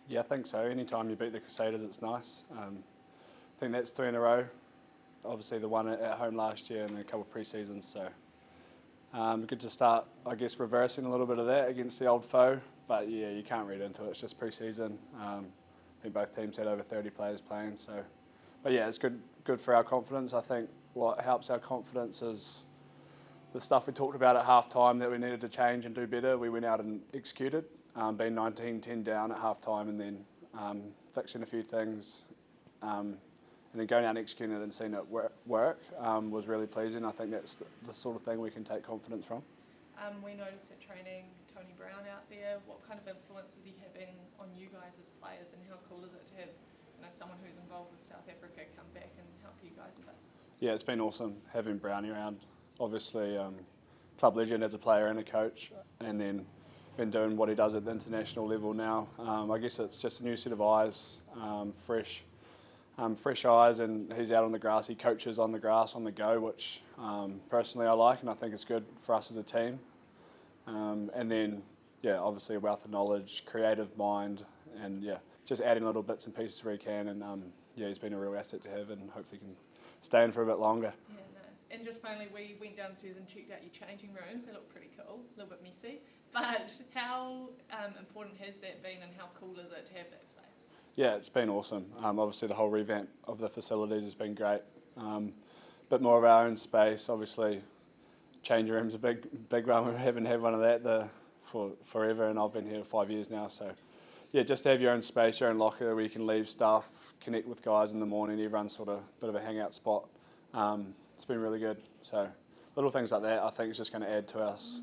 Yeah, I think so. Anytime you beat the Crusaders, it's nice. I think that's 3 in a row. Obviously, the one at home last year and a couple of pre-seasons. So good to start, I guess, reversing a little bit of that against the old foe. But yeah, you can't read into it. It's just pre-season. I think both teams had over 30 players playing. So, but yeah, it's good for our confidence. I think what helps our confidence is the stuff we talked about at half-time that we needed to change and do better. We went out and executed. Being 19-10 down at half-time and then fixing a few things and then going out and executing it and seeing it work was really pleasing. I think that's the sort of thing we can take confidence from. We noticed at training Tony Brown out there. What kind of influence is he having on you guys as players, and how cool is it to have someone who's involved with South Africa come back and help you guys a bit? Yeah, it's been awesome having Brownie around. Obviously, club legend as a player and a coach, and then been doing what he does at the international level now. I guess it's just a new set of eyes, fresh eyes, and he's out on the grass. He coaches on the grass, on the go, which personally I like, and I think it's good for us as a team. And then, yeah, obviously a wealth of knowledge, creative mind, and yeah, just adding little bits and pieces where he can. And yeah, he's been a real asset to have, and hopefully he can stay in for a bit longer. Yeah, nice. And just finally, we went downstairs and checked out your changing rooms. They look pretty cool, a little bit messy. But how important has that been, and how cool is it to have that space? Yeah, it's been awesome. Obviously, the whole revamp of the facilities has been great. Bit more of our own space. Obviously, changing rooms a big one. We haven't had one of that for forever, and I've been here 5 years now. So, yeah, just to have your own space, your own locker where you can leave stuff, connect with guys in the morning. Everyone's sort of a bit of a hangout spot. It's been really good. So, little things like that, I think, is just going to add to us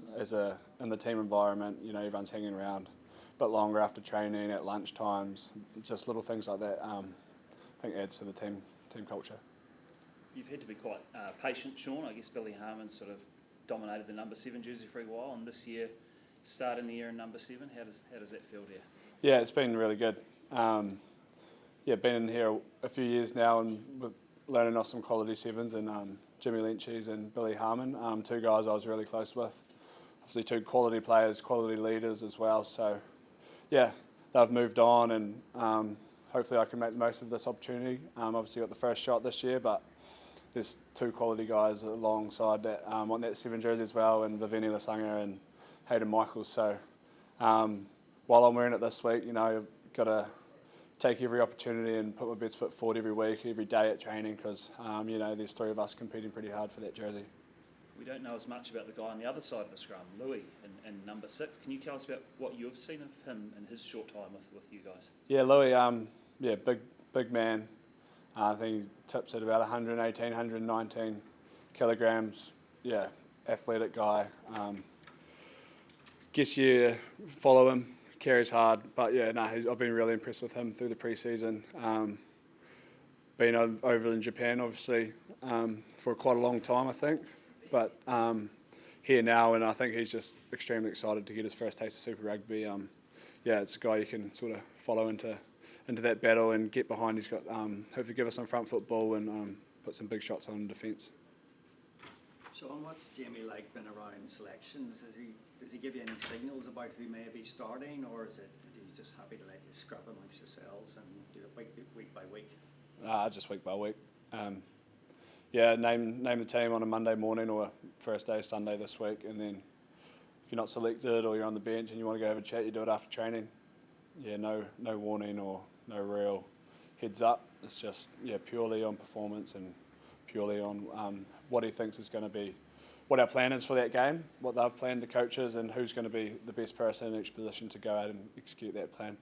in the team environment. Everyone's hanging around a bit longer after training, at lunch times. Just little things like that, I think, adds to the team culture. You've had to be quite patient, Sean. I guess Billy Harmon sort of dominated the number 7 jersey for a while, and this year, starting the year in number 7, how does that feel to you? Yeah, it's been really good. Been in here a few years now and learning off some quality 7s, and Jimmy Lynchies and Billy Harmon, 2 guys I was really close with. Obviously 2 quality players, quality leaders as well. So, yeah, they've moved on, and hopefully I can make the most of this opportunity. Obviously got the first shot this year, but there's 2 quality guys alongside that want that 7 jersey as well, and Viveni Lasanga and Hayden Michaels. So while I'm wearing it this week, I've got to take every opportunity and put my best foot forward every week, every day at training, because there's 3 of us competing pretty hard for that jersey. We don't know as much about the guy on the other side of the scrum, Louis, in number 6. Can you tell us about what you've seen of him in his short time with you guys? Yeah, Louis, big man. I think he tips at about 118, 119 kilograms. Yeah, athletic guy. Guess you follow him, carries hard, but yeah, I've been really impressed with him through the pre-season. Been over in Japan, obviously, for quite a long time, I think, but here now, and I think he's just extremely excited to get his first taste of Super Rugby. It's a guy you can sort of follow into that battle and get behind. He's got hopefully give us some front football and put some big shots on defence. Sean, what's Jamie like been around selections? Does he give you any signals about who may be starting, or is he just happy to let you scrap amongst yourselves and do it week by week? Just week by week. Name the team on a Monday morning or first day Sunday this week, and then if you're not selected or you're on the bench and you want to go have a chat, you do it after training. Yeah, no warning or no real heads up. It's just purely on performance and purely on what he thinks is going to be, what our plan is for that game, what they've planned, the coaches, and who's going to be the best person in each position to go out and execute that plan.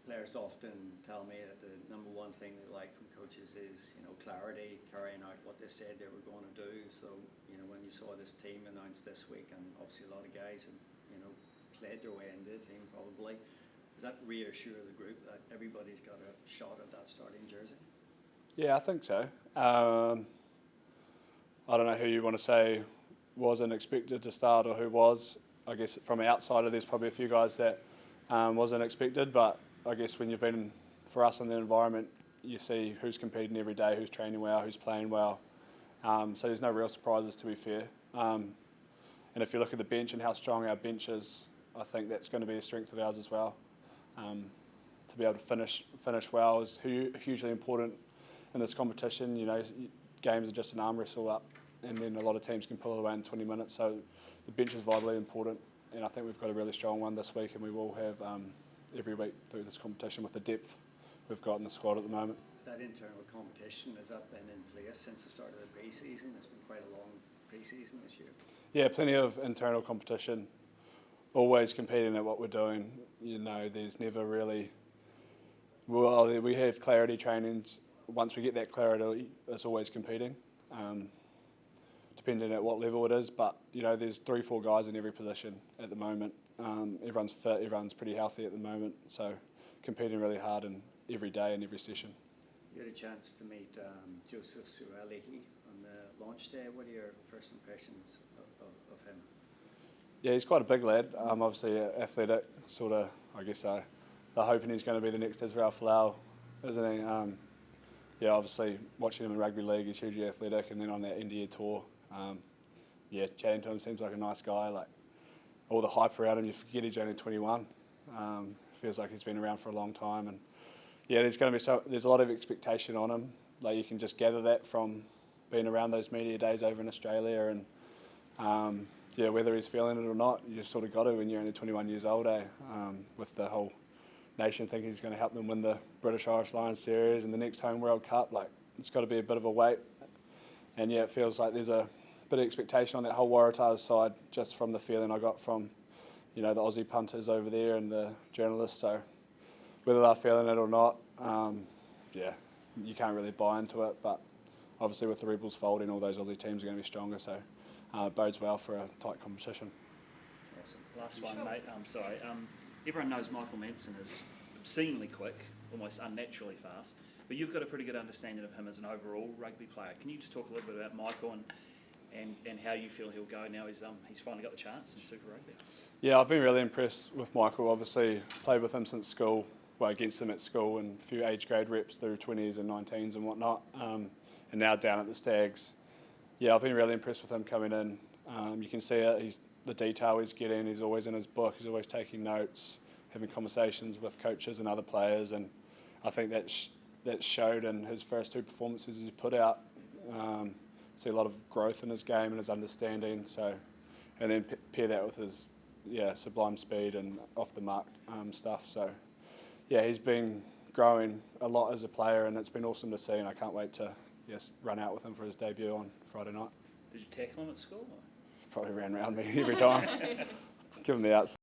Players often tell me that the number one thing they like from coaches is clarity, carrying out what they said they were going to do. So when you saw this team announced this week, and obviously a lot of guys have played their way into the team probably, does that reassure the group that everybody's got a shot at that starting jersey? Yeah, I think so. I don't know who you want to say wasn't expected to start or who was. I guess from an outsider, there's probably a few guys that wasn't expected, but I guess when you've been, for us in the environment, you see who's competing every day, who's training well, who's playing well. So there's no real surprises, to be fair. And if you look at the bench and how strong our bench is, I think that's going to be a strength of ours as well. to be able to finish well is hugely important in this competition. You know, games are just an arm wrestle up, and then a lot of teams can pull it away in 20 minutes. So the bench is vitally important, and I think we've got a really strong one this week, and we will have every week through this competition with the depth we've got in the squad at the moment. That internal competition, has that been in place since the start of the pre-season? It's been quite a long pre-season this year. Yeah, plenty of internal competition. Always competing at what we're doing. You know, there's never really. Well, we have clarity trainings. Once we get that clarity, it's always competing, depending at what level it is. But you know, there's 3-4 guys in every position at the moment. Everyone's fit. Everyone's pretty healthy at the moment. So competing really hard and every day and every session. You had a chance to meet Joseph Sualihi on the launch day. What are your first impressions of him? Yeah, he's quite a big lad. Obviously athletic, sort of. I guess they're hoping he's going to be the next Israel Folau, isn't he? Yeah, obviously watching him in rugby league, he's hugely athletic, and then on that India tour, yeah, chatting to him seems like a nice guy. Like all the hype around him, you forget he's only 21. Feels like he's been around for a long time, and yeah, there's a lot of expectation on him. Like you can just gather that from being around those media days over in Australia, and yeah, whether he's feeling it or not, you just sort of got to when you're only 21 years old, with the whole nation thinking he's going to help them win the British Irish Lions series and the next home World Cup. Like it's got to be a bit of a weight, and yeah, it feels like there's a bit of expectation on that whole Waratahs side, just from the feeling I got from, you know, the Aussie punters over there and the journalists. So whether they're feeling it or not, yeah, you can't really buy into it. But obviously with the Rebels folding, all those Aussie teams are going to be stronger. So it bodes well for a tight competition. Awesome. Last one, mate. Sorry. Everyone knows Michael Manson is obscenely quick, almost unnaturally fast, but you've got a pretty good understanding of him as an overall rugby player. Can you just talk a little bit about Michael and how you feel he'll go now he's finally got the chance in Super Rugby? Yeah, I've been really impressed with Michael. Obviously, played with him since school, well, against him at school, and a few age grade reps through 20s and 19s and whatnot, and now down at the Stags. Yeah, I've been really impressed with him coming in. You can see it. The detail he's getting. He's always in his book. He's always taking notes, having conversations with coaches and other players, and I think that showed in his first 2 performances he's put out. See a lot of growth in his game and his understanding. So, and then pair that with his sublime speed and off the mark stuff. So, yeah, he's been growing a lot as a player, and it's been awesome to see. And I can't wait to run out with him for his debut on Friday night. Did you tackle him at school? Probably ran around me every time. Give him the outside.